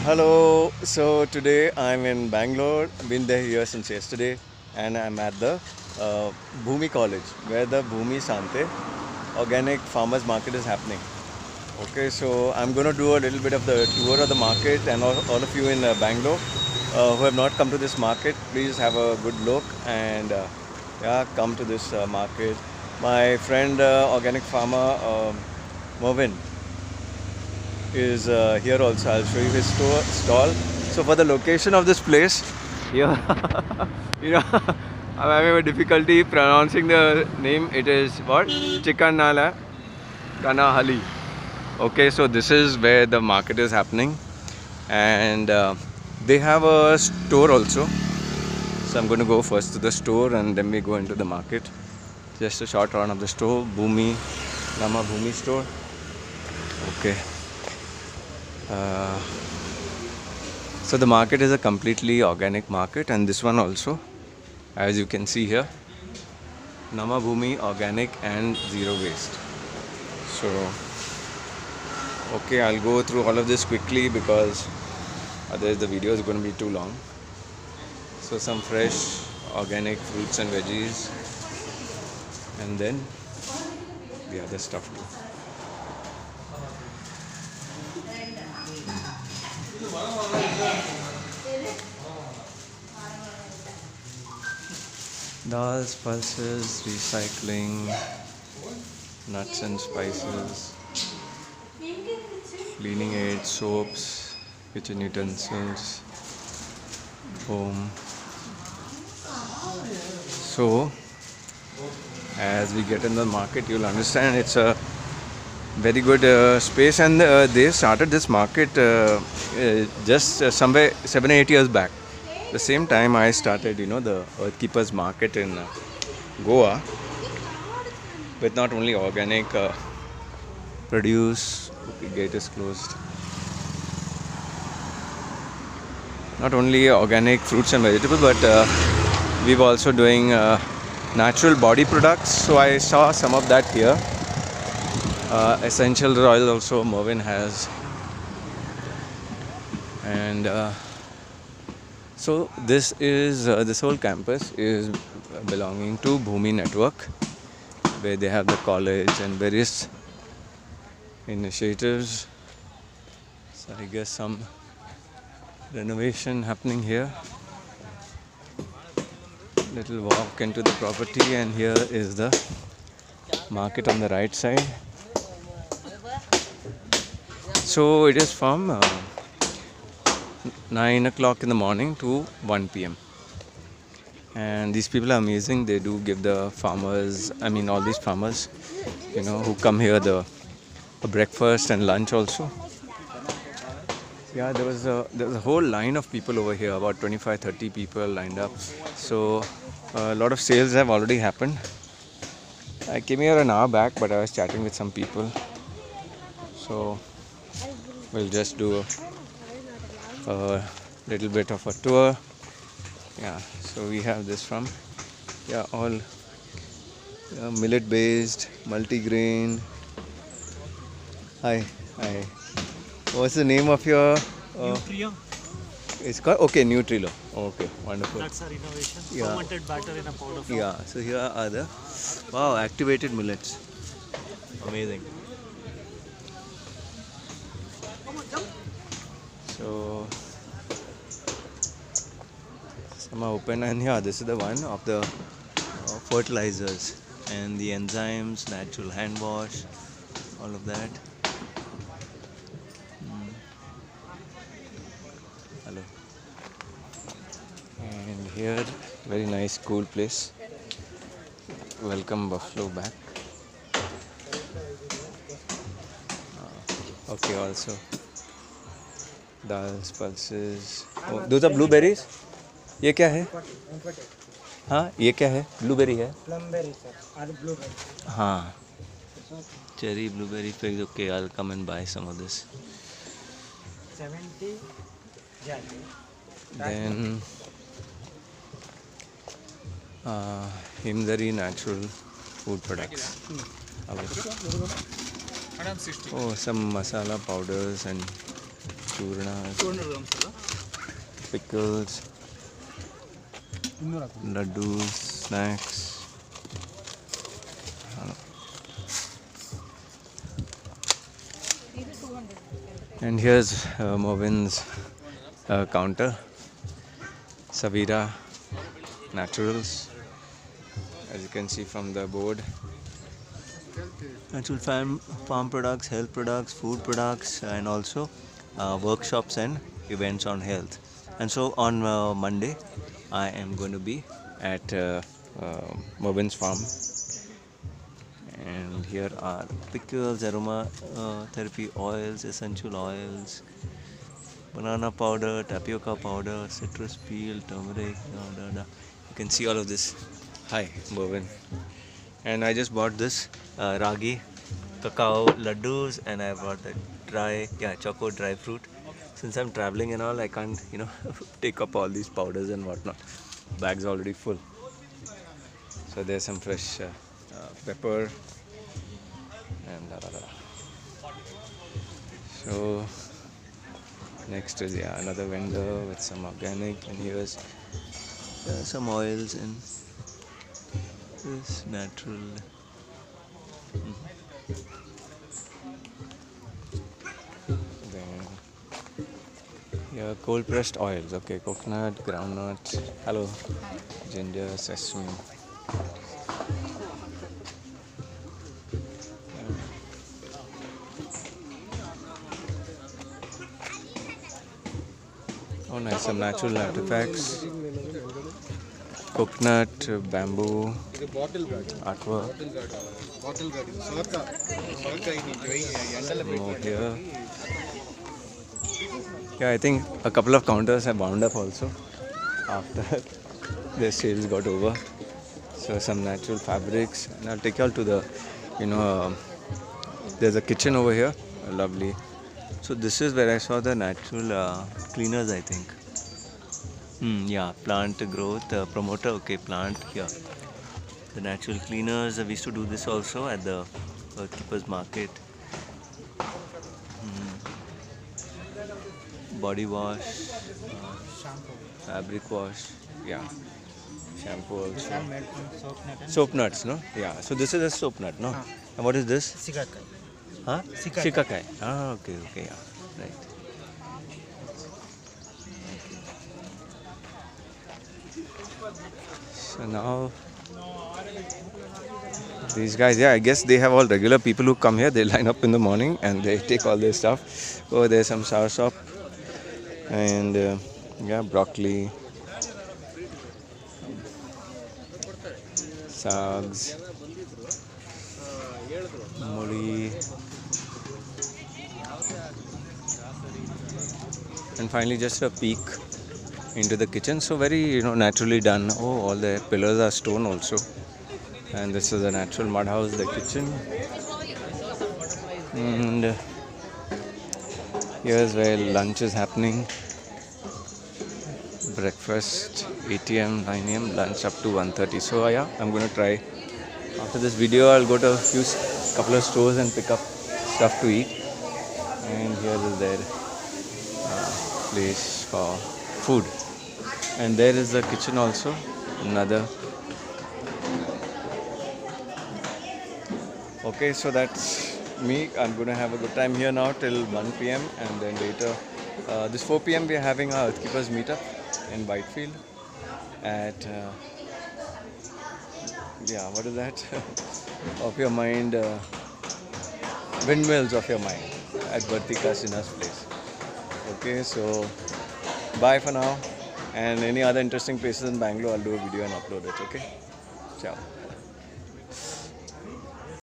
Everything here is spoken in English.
Hello. So today I'm in Bangalore. Been there here since yesterday, and I'm at the Bhumi College, where the Bhumi Sante Organic Farmers Market is happening. Okay, so I'm going to do a little bit of the tour of the market, and all of you in Bangalore who have not come to this market, please have a good look and yeah, come to this market. My friend, organic farmer Mervin, is here also. I'll show you his stall. So for the location of this place, yeah, you know, I'm having a difficulty pronouncing the name. It is what? Chikanala Kanahali. Okay, so this is where the market is happening, and they have a store also. So I'm going to go first to the store, and then we go into the market. Just a short round of the store, Bhumi, Nama Bhumi store. Okay. So the market is a completely organic market, and this one also, as you can see here, Nama Bhumi organic and zero waste. So okay, I'll go through all of this quickly because otherwise the video is going to be too long. So some fresh organic fruits and veggies, and then the other stuff too. Dals, pulses, recycling, nuts and spices, cleaning aids, soaps, kitchen utensils, foam. So, as we get in the market, you'll understand it's a very good space, and they started this market just somewhere 7-8 years back. The same time I started, the Earth Keepers Market in Goa, with not only organic produce. Okay, gate is closed. Not only organic fruits and vegetables, but we've also doing natural body products. So I saw some of that here. Essential oil also Mervin has, and so this whole campus is belonging to Bhumi Network, where they have the college and various initiatives. So I guess some renovation happening here. Little walk into the property, and here is the market on the right side. So it is from 9 o'clock in the morning to 1 p.m. And these people are amazing. They do give the farmers, all these farmers, who come here, a breakfast and lunch also. Yeah, there was a whole line of people over here, about 25-30 people lined up. So a lot of sales have already happened. I came here an hour back, but I was chatting with some people. So we'll just do a little bit of a tour. Yeah, so we have this from all millet based, multigrain. Hi. What's the name of your Nutrio. it's called Nutrilo. Okay, wonderful. That's our innovation. Yeah. Fermented batter in a powder form. Yeah, so here are the activated millets. Amazing. So some are open, and this is the one of the fertilizers and the enzymes, natural hand wash, all of that. Hello. And here, very nice, cool place. Welcome Buffalo back. Okay, also dals, pulses. Oh, those are blueberries. ये क्या है? हाँ, ये क्या है? Blueberry है? Plumberry, sir. Or blueberry. हाँ. Cherry, blueberry figs. Okay, I'll come and buy some of this. 70. Yeah. Then Himdari natural food products. Oh, some masala powders and churnas, pickles, laddus, snacks. And here's Movin's counter, Savira Naturals, as you can see from the board. Natural farm products, health products, food products, and also workshops and events on health. And so on Monday, I am going to be at Movin's farm. And here are pickles, aroma therapy oils, essential oils, banana powder, tapioca powder, citrus peel, turmeric. You can see all of this. Hi, Bovin. And I just bought this ragi cacao laddus, and I bought the choco dry fruit. Since I'm traveling and all, I can't take up all these powders and whatnot. Bag's already full. So there's some fresh pepper and So next is another vendor with some organic, and here's some oils and this natural. Then here cold pressed oils. Okay, coconut, groundnut. Hello. Ginger, sesame. Oh nice, some natural artifacts. Coconut, bamboo, artwork. More here. Yeah, I think a couple of counters have wound up also after the sales got over. So some natural fabrics, and I'll take you all to the, there's a kitchen over here, lovely. So this is where I saw the natural cleaners, I think. Yeah, plant growth promoter. Okay, plant here. The natural cleaners. We used to do this also at the Keepers Market. Body wash, fabric wash. Yeah, shampoo also. Soap nuts, no? Yeah. So this is a soap nut, no? And what is this? Sikakai. Huh? Shikakai. Ah, okay, yeah. Right. So now these guys, I guess they have all regular people who come here. They line up in the morning and they take all their stuff. Oh, there's some soursop and broccoli, sags, moli, and finally just a peek into the kitchen. So very naturally done. Oh, all the pillars are stone also, and this is a natural mud house, the kitchen. And here's where lunch is happening. Breakfast 8 a.m, 9 a.m, lunch up to 1:30. So I'm going to try. After this video, I'll go to a couple of stores and pick up stuff to eat. And here is their place for food. And there is the kitchen also, another. Okay, so that's me. I'm going to have a good time here now till 1 p.m. and then later, this 4 p.m. we are having our Earthkeepers meetup in Whitefield at, what is that? Of your mind, windmills of your mind at Vartika Sinha's place. Okay, so bye for now. And any other interesting places in Bangalore, I'll do a video and upload it. Okay, ciao.